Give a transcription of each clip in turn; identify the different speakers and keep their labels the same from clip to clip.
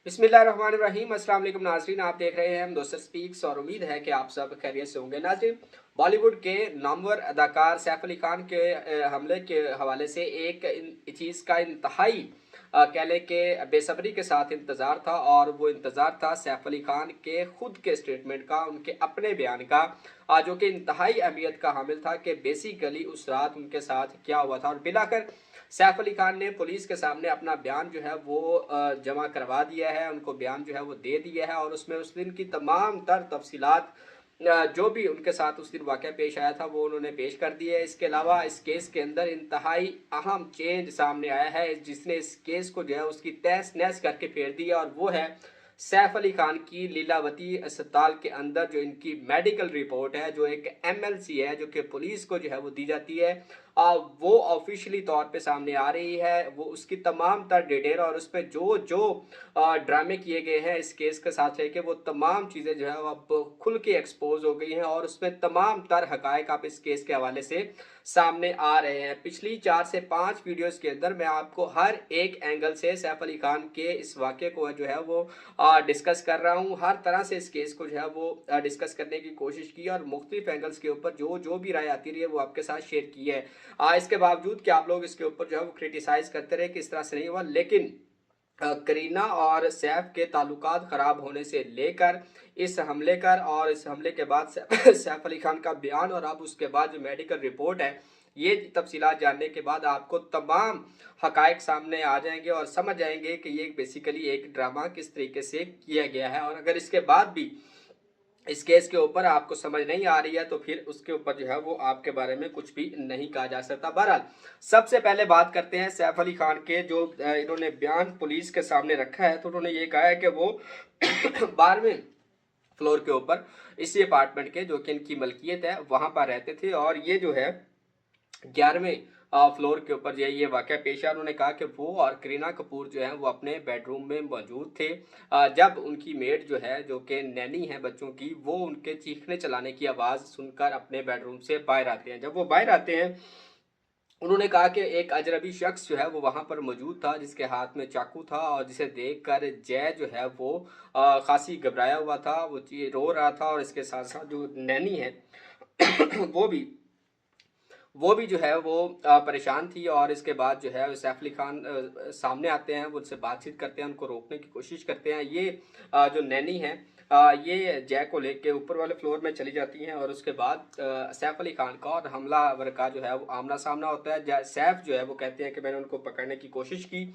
Speaker 1: बिस्मिल्लाहिर्रहमानिर्रहीम। अस्सलाम वालेकुम नाज़रीन, आप देख रहे हैं हम दोस्त स्पीक्स और उम्मीद है कि आप सब खैरियत से होंगे। नाज़रीन, बॉलीवुड के नामवर अदाकार सैफ अली खान के हमले के हवाले से एक चीज़ का इंतहाई कह लें कि बेसब्री के साथ इंतज़ार था, और वो इंतज़ार था सैफ अली खान के खुद के स्टेटमेंट का, उनके अपने बयान का, जो कि इंतहाई अहमियत का हामिल था कि बेसिकली उस रात उनके साथ क्या हुआ था। और बिलाकर सैफ अली खान ने पुलिस के सामने अपना बयान जो है वो जमा करवा दिया है, उनको बयान जो है वो दे दिया है, और उसमें उस दिन की तमाम तर तफसीलात जो भी उनके साथ उस दिन वाक़या पेश आया था वो उन्होंने पेश कर दिया है। इसके अलावा इस केस के अंदर इंतहाई अहम चेंज सामने आया है, जिसने इस केस को जो है उसकी तहस नहस करके फेर दिया, और वो है सैफ अली खान की लीलावती अस्पताल के अंदर जो इनकी मेडिकल रिपोर्ट है, जो एक एमएलसी है, जो कि पुलिस को जो है वो दी जाती है, वो ऑफिशियली तौर पे सामने आ रही है। वो उसकी तमाम तर डिटेल और उस पर जो जो ड्रामे किए गए हैं इस केस के साथ लेके, वो तमाम चीज़ें जो है वो अब खुल के एक्सपोज हो गई हैं, और उसमें तमाम तर हकायक आप इस केस के हवाले से सामने आ रहे हैं। पिछली 4 से 5 वीडियोस के अंदर मैं आपको हर एक एंगल से सैफ अली खान के इस वाक़े को जो है वो डिस्कस कर रहा हूँ। हर तरह से इस केस को जो है वो डिस्कस करने की कोशिश की, और मुख्तलिफ एंगल्स के ऊपर जो जो भी राय आती रही है वो आपके साथ शेयर की है। इसके बावजूद कि आप लोग इसके ऊपर जो है वो क्रिटिसाइज करते रहे कि इस तरह से नहीं हुआ, लेकिन करीना और सैफ के ताल्लुकात ख़राब होने से लेकर इस हमले कर और इस हमले के बाद सैफ अली खान का बयान, और अब उसके बाद जो मेडिकल रिपोर्ट है, ये तफसीलात जानने के बाद आपको तमाम हकायक सामने आ जाएंगे और समझ जाएंगे कि ये बेसिकली एक ड्रामा किस तरीके से किया गया है। और अगर इसके बाद भी इस केस के ऊपर आपको समझ नहीं आ रही है तो फिर उसके ऊपर जो है वो आपके बारे में कुछ भी नहीं कहा जा सकता। बहरहाल, सबसे पहले बात करते हैं सैफ अली खान के, जो इन्होंने बयान पुलिस के सामने रखा है। तो उन्होंने ये कहा है कि वो 12वें फ्लोर के ऊपर इसी अपार्टमेंट के, जो कि इनकी मलकियत है, वहां पर रहते थे, और ये जो है 11वें फ्लोर के ऊपर जो है ये वाक़या पेश है। उन्होंने कहा कि वो और करीना कपूर जो है वो अपने बेडरूम में मौजूद थे, जब उनकी मेड जो है, जो कि नैनी है बच्चों की, वो उनके चीखने चलाने की आवाज़ सुनकर अपने बेडरूम से बाहर आते हैं। जब वो बाहर आते हैं, उन्होंने कहा कि एक अजनबी शख्स जो है वो वहां पर मौजूद था, जिसके हाथ में चाकू था, और जिसे देखकर जय जो है वो खासी घबराया हुआ था, वो रो रहा था, और इसके साथ साथ जो नैनी है वो भी वो भी जो है वो परेशान थी। और इसके बाद जो है सैफ अली खान सामने आते हैं, वो उनसे बातचीत करते हैं, उनको रोकने की कोशिश करते हैं। ये जो नैनी है, ये जय को लेके ऊपर वाले फ्लोर में चली जाती हैं, और उसके बाद सैफ अली खान का और हमलावर का जो है वो आमना सामना होता है। सैफ जो है वो कहते हैं कि मैंने उनको पकड़ने की कोशिश की,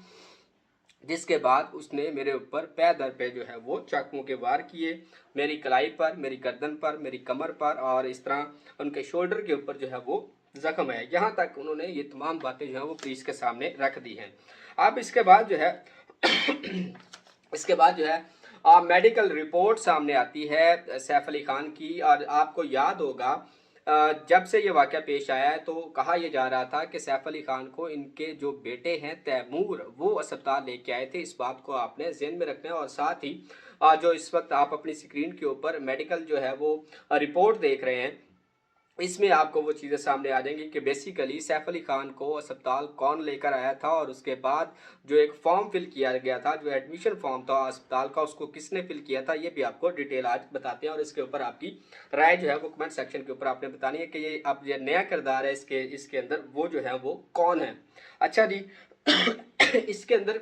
Speaker 1: जिसके बाद उसने मेरे ऊपर पै दर पे जो है वो चाकुओं के वार किए, मेरी कलाई पर, मेरी गर्दन पर, मेरी कमर पर, और इस तरह उनके शोल्डर के ऊपर जो है वो जख्म है। यहाँ तक उन्होंने ये तमाम बातें जो है वो पुलिस के सामने रख दी हैं। अब इसके बाद जो है इसके बाद जो है मेडिकल रिपोर्ट सामने आती है सैफ अली खान की। और आपको याद होगा, जब से ये वाक़या पेश आया है तो कहा यह जा रहा था कि सैफ अली खान को इनके जो बेटे हैं तैमूर, वो अस्पताल लेके आए थे। इस बात को आपने ज़हन में रखना है। और साथ ही जो इस वक्त आप अपनी स्क्रीन के ऊपर मेडिकल जो है वो रिपोर्ट देख रहे हैं, इसमें आपको वो चीज़ें सामने आ जाएंगी कि बेसिकली सैफ अली खान को अस्पताल कौन लेकर आया था, और उसके बाद जो एक फॉर्म फिल किया गया था, जो एडमिशन फॉर्म था अस्पताल का, उसको किसने फिल किया था, ये भी आपको डिटेल आज बताते हैं। और इसके ऊपर आपकी राय जो है वो कमेंट सेक्शन के ऊपर आपने बतानी है कि ये अब ये नया किरदार है इसके अंदर, वो जो है वो कौन है। अच्छा जी, इसके अंदर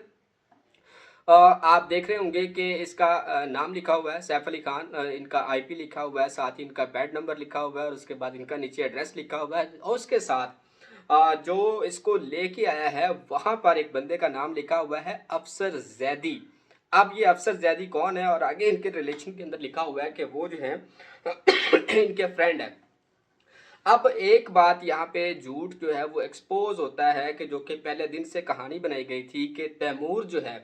Speaker 1: आप देख रहे होंगे कि इसका नाम लिखा हुआ है सैफ अली खान, इनका आईपी लिखा हुआ है, साथ ही इनका बेड नंबर लिखा हुआ है, और उसके बाद इनका नीचे एड्रेस लिखा हुआ है, और उसके साथ जो इसको लेके आया है वहां पर एक बंदे का नाम लिखा हुआ है अफसर जैदी। अब ये अफसर जैदी कौन है, और आगे इनके रिलेशन के अंदर लिखा हुआ है कि वो जो है इनके फ्रेंड है। अब एक बात यहाँ पे झूठ जो है वो एक्सपोज होता है कि जो कि पहले दिन से कहानी बनाई गई थी कि तैमूर जो है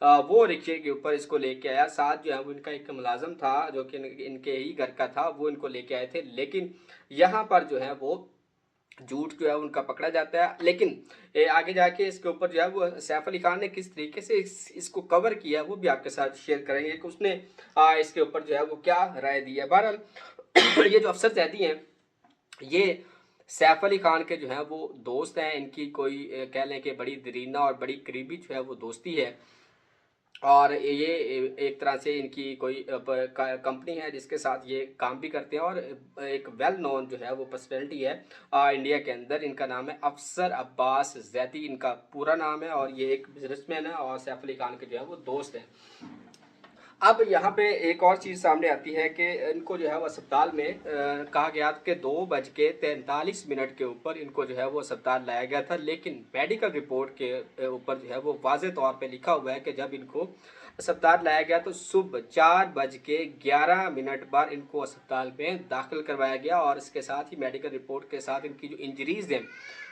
Speaker 1: वो रिक्शे के ऊपर इसको लेके आया, साथ जो है वो इनका एक मुलाजम था जो कि इनके ही घर का था, वो इनको लेके आए थे। लेकिन यहाँ पर जो है वो झूठ जो है उनका पकड़ा जाता है। लेकिन आगे जाके इसके ऊपर जो है वो सैफ अली खान ने किस तरीके से इसको कवर किया वो भी आपके साथ शेयर करेंगे कि उसने इसके ऊपर जो है वो क्या राय दी है। बहरहाल ये जो अफसर जैदी हैं, ये सैफ अली खान के जो है वो दोस्त हैं। इनकी कोई कह लें कि बड़ी दरीना और बड़ी करीबी जो है वो दोस्ती है। और ये एक तरह से इनकी कोई कंपनी है जिसके साथ ये काम भी करते हैं, और एक वेल नोन जो है वो पर्सनैलिटी है इंडिया के अंदर। इनका नाम है अफसर अब्बास जैदी, इनका पूरा नाम है, और ये एक बिजनेसमैन है और सैफ अली खान के जो है वो दोस्त हैं। अब यहाँ पे एक और चीज़ सामने आती है कि इनको जो है वो अस्पताल में कहा गया कि 2:43 के ऊपर इनको जो है वो अस्पताल लाया गया था, लेकिन मेडिकल रिपोर्ट के ऊपर जो है वो वाज़े तौर पे लिखा हुआ है कि जब इनको अस्पताल लाया गया तो सुबह 4:11 पर इनको अस्पताल में दाखिल करवाया गया, और इसके साथ ही मेडिकल रिपोर्ट के साथ इनकी जो इंजरीज हैं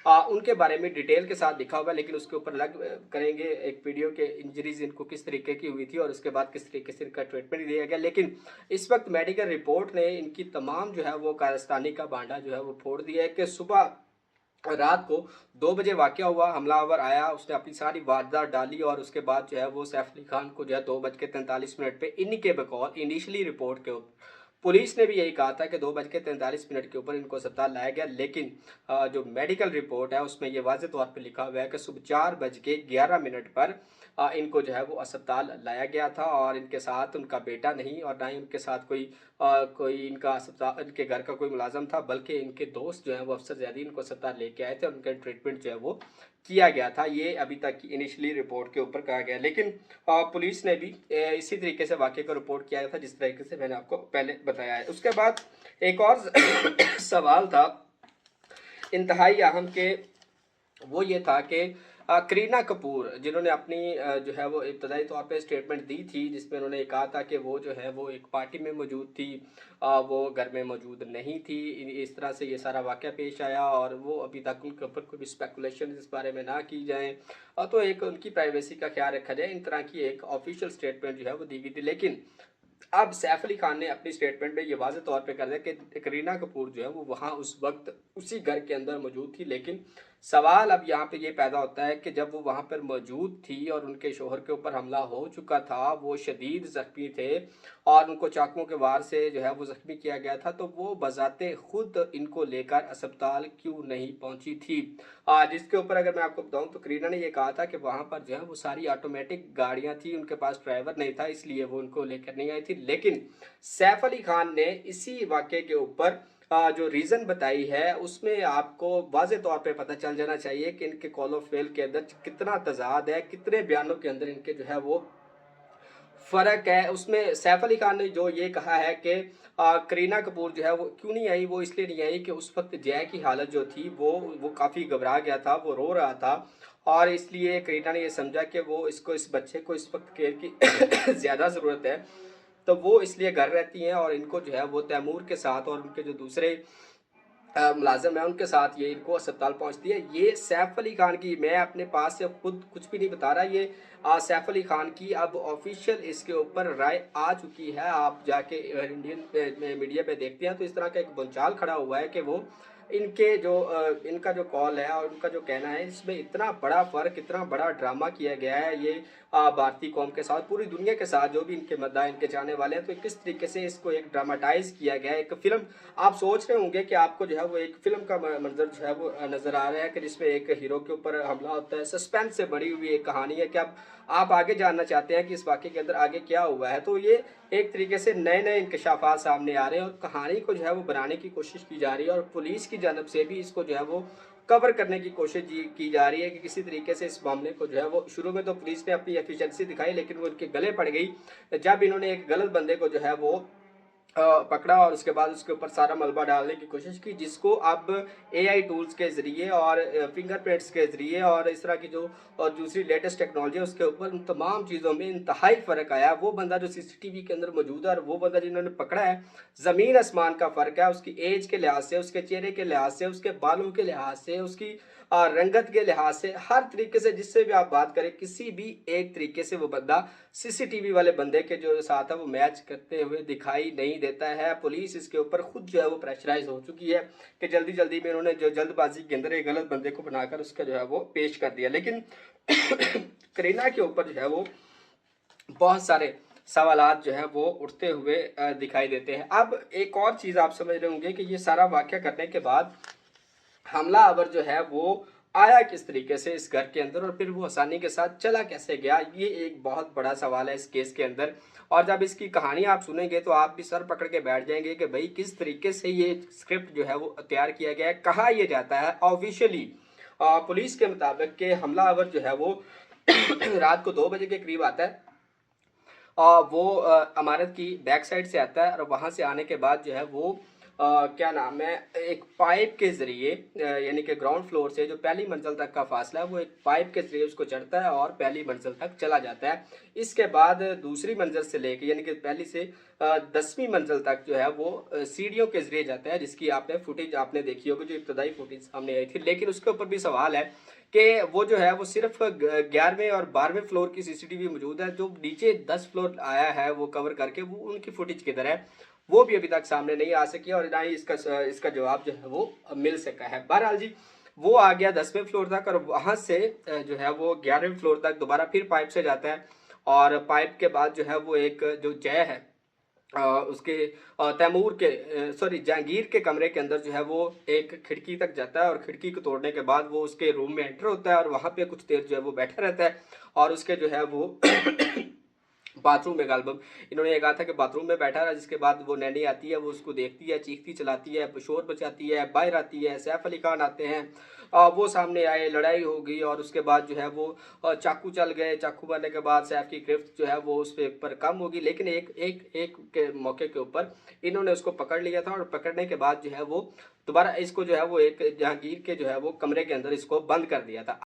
Speaker 1: उनके बारे में डिटेल के साथ लिखा हुआ है। लेकिन उसके ऊपर अलग करेंगे एक वीडियो के इंजरीज इनको किस तरीके की हुई थी और उसके बाद किस तरीके से इनका ट्रीटमेंट दिया गया। लेकिन इस वक्त मेडिकल रिपोर्ट ने इनकी तमाम जो है वो कारस्तानी का भांडा जो है वो फोड़ दिया है कि सुबह रात को 2 बजे वाक़या हुआ, हमलावर आया, उसने अपनी सारी वारदात डाली, और उसके बाद जो है वो सैफ अली खान को जो है 2:43 पे इन्हीं के बकौल इनिशियली रिपोर्ट के पुलिस ने भी यही कहा था कि 2:43 के ऊपर इनको अस्पताल लाया गया। लेकिन जो मेडिकल रिपोर्ट है उसमें ये वाज़े तौर पे लिखा हुआ है कि सुबह 4:11 पर इनको जो है वो अस्पताल लाया गया था, और इनके साथ उनका बेटा नहीं और ना ही उनके साथ कोई इनका अस्पताल इनके घर का कोई मुलाजम था, बल्कि इनके दोस्त जो है वो अफसर ज़ैदी इनको अस्पताल लेके आए थे और उनका ट्रीटमेंट जो है वो किया गया था। ये अभी तक की इनिशियली रिपोर्ट के ऊपर कहा गया। लेकिन पुलिस ने भी इसी तरीके से वाक़े को रिपोर्ट किया था जिस तरीके से मैंने आपको पहले बताया है। उसके बाद एक और सवाल था इंतहाई अहम के, वो ये था कि करीना कपूर जिन्होंने अपनी जो है वो इब्तदाई तौर पे स्टेटमेंट दी थी जिसमें उन्होंने कहा था कि वो जो है वो एक पार्टी में मौजूद थी, वो घर में मौजूद नहीं थी। इस तरह से ये सारा वाक़या पेश आया, और वो अभी तक उनके ऊपर कोई भी स्पेकुलेशन इस बारे में ना की जाए, तो एक उनकी प्राइवेसी का ख्याल रखा जाए, इन तरह की एक ऑफिशियल स्टेटमेंट जो है वो दी गई थी। लेकिन अब सैफ अली खान ने अपनी स्टेटमेंट में ये वाज़ेह तौर पे कर दिया कि करीना कपूर जो है वो वहाँ उस वक्त उसी घर के अंदर मौजूद थी। लेकिन सवाल अब यहाँ पे ये पैदा होता है कि जब वो वहाँ पर मौजूद थी और उनके शोहर के ऊपर हमला हो चुका था, वो शदीद ज़ख्मी थे और उनको चाकुओं के वार से जो है वो ज़ख्मी किया गया था, तो वो बज़ाते खुद इनको लेकर अस्पताल क्यों नहीं पहुँची थी। जिसके ऊपर अगर मैं आपको बताऊँ तो करीना ने ये कहा था कि वहाँ पर जो है वो सारी ऑटोमेटिक गाड़ियाँ थी, उनके पास ड्राइवर नहीं था, इसलिए वो उनको लेकर नहीं आई थी। लेकिन सैफ अली खान ने इसी वाक़े के ऊपर जो रीज़न बताई है उसमें आपको वाज़े तौर पे पता चल जाना चाहिए कि इनके कॉल ऑफ फेल के अंदर कितना तज़ाद है, कितने बयानों के अंदर इनके जो है वो फ़र्क है। उसमें सैफ अली खान ने जो ये कहा है कि करीना कपूर जो है वो क्यों नहीं आई, वो इसलिए नहीं आई कि उस वक्त जय की हालत जो थी वो काफ़ी घबरा गया था, वो रो रहा था, और इसलिए करीना ने ये समझा कि वो इस बच्चे को इस वक्त केयर की ज़्यादा ज़रूरत है, तो वो इसलिए घर रहती हैं, और इनको जो है वो तैमूर के साथ और उनके जो दूसरे मुलाज़िम है उनके साथ ये इनको अस्पताल पहुंचती है। ये सैफ अली खान की, मैं अपने पास से खुद कुछ भी नहीं बता रहा, ये सैफ अली खान की अब ऑफिशियल इसके ऊपर राय आ चुकी है। आप जाके इंडियन मीडिया पे देखते हैं तो इस तरह का एक बोलचाल खड़ा हुआ है कि वो इनका जो कॉल है और उनका जो कहना है, इसमें इतना बड़ा फ़र्क, इतना बड़ा ड्रामा किया गया है ये भारतीय कौम के साथ, पूरी दुनिया के साथ, जो भी इनके मद्दा इनके चाहने वाले हैं, तो किस तरीके से इसको एक ड्रामाटाइज किया गया है, एक फ़िल्म। आप सोच रहे होंगे कि आपको जो है वो एक फ़िल्म का मंज़र जो है वो नज़र आ रहा है कि जिसमें एक हीरो के ऊपर हमला होता है, सस्पेंस से भरी हुई एक कहानी है कि आप आगे जानना चाहते हैं कि इस वाक़ये के अंदर आगे क्या हुआ है। तो ये एक तरीके से नए-नए इंकशाफ़ात सामने आ रहे हैं और कहानी को जो है वो बनाने की कोशिश की जा रही है, और पुलिस की जानब से भी इसको जो है वो कवर करने की कोशिश की जा रही है कि किसी तरीके से इस मामले को जो है वो, शुरू में तो पुलिस ने अपनी एफिशिएंसी दिखाई, लेकिन वो उनके गले पड़ गई जब इन्होंने एक गलत बंदे को जो है वो पकड़ा और उसके बाद उसके ऊपर सारा मलबा डालने की कोशिश की, जिसको अब एआई टूल्स के ज़रिए और फिंगरप्रिंट्स के ज़रिए और इस तरह की जो और दूसरी लेटेस्ट टेक्नोलॉजी है उसके ऊपर उन तमाम चीज़ों में इंतहाई फ़र्क आया। वो बंदा जो सीसीटीवी के अंदर मौजूद है और वो बंदा जिन्होंने पकड़ा है, ज़मीन आसमान का फ़र्क है, उसकी एज के लिहाज से, उसके चेहरे के लिहाज से, उसके बालों के लिहाज से, उसकी रंगत के लिहाज से, हर तरीके से जिससे भी आप बात करें, किसी भी एक तरीके से वो बंदा सीसीटीवी वाले बंदे के जो साथ है वो मैच करते हुए दिखाई नहीं देता है। पुलिस इसके ऊपर खुद जो है वो प्रेशराइज हो चुकी है कि जल्दी जल्दी में उन्होंने जो जल्दबाजी के अंदर एक गलत बंदे को बनाकर उसका जो है वो पेश कर दिया। लेकिन करीना के ऊपर जो है वो बहुत सारे सवालात जो है वो उठते हुए दिखाई देते हैं। अब एक और चीज़ आप समझ रहे होंगे कि ये सारा वाक़या करने के बाद हमलावर जो है वो आया किस तरीके से इस घर के अंदर और फिर वो आसानी के साथ चला कैसे गया, ये एक बहुत बड़ा सवाल है इस केस के अंदर। और जब इसकी कहानी आप सुनेंगे तो आप भी सर पकड़ के बैठ जाएंगे कि भाई किस तरीके से ये स्क्रिप्ट जो है वो तैयार किया गया है। कहा यह जाता है ऑफिशियली पुलिस के मुताबिक कि हमलावर जो है वो रात को 2 बजे के करीब आता है। वो इमारत की बैक साइड से आता है और वहाँ से आने के बाद जो है वो क्या नाम है, एक पाइप के ज़रिए यानी कि ग्राउंड फ्लोर से जो पहली मंजिल तक का फासला है वो एक पाइप के ज़रिए उसको चढ़ता है और पहली मंजिल तक चला जाता है। इसके बाद दूसरी मंजिल से लेके यानी कि पहली से 10वीं मंजिल तक जो है वो सीढ़ियों के ज़रिए जाता है, जिसकी आपने फुटेज आपने देखी होगी, जो इब्तदाई फुटेज सामने आई थी। लेकिन उसके ऊपर भी सवाल है कि वो जो है वो सिर्फ 11वें और 12वें फ्लोर की सीसीटीवी मौजूद है, जो नीचे 10 फ्लोर आया है वो कवर करके, वो उनकी फुटेज किधर है वो भी अभी तक सामने नहीं आ सकी और ना ही इसका जवाब जो है वो मिल सका है। बहरहाल जी, वो आ गया 10वें फ्लोर तक और वहाँ से जो है वो 11वें फ्लोर तक दोबारा फिर पाइप से जाता है और पाइप के बाद जो है वो एक जो जय है उसके तैमूर के सॉरी जहांगीर के कमरे के अंदर जो है वो एक खिड़की तक जाता है और खिड़की को तोड़ने के बाद वो उसके रूम में एंटर होता है और वहाँ पे कुछ देर जो है वो बैठा रहता है और उसके जो है वो बाथरूम में गालबम इन्होंने ये कहा था कि बाथरूम में बैठा रहा, जिसके बाद वो नैनी आती है, वो उसको देखती है, चीखती चलाती है, शोर बचाती है, बाहर आती है, सैफ अली खान आते हैं, वो सामने आए, लड़ाई हो गई और उसके बाद जो है वो चाकू चल गए। चाकू मारने के बाद सैफ की गिरफ्त जो है वो उस पर कम होगी, लेकिन एक के मौके के ऊपर इन्होंने उसको पकड़ लिया था और पकड़ने के बाद जो है वो दोबारा इसको जो है वो एक जहांगीर के जो है वो कमरे के अंदर इसको बंद कर दिया था।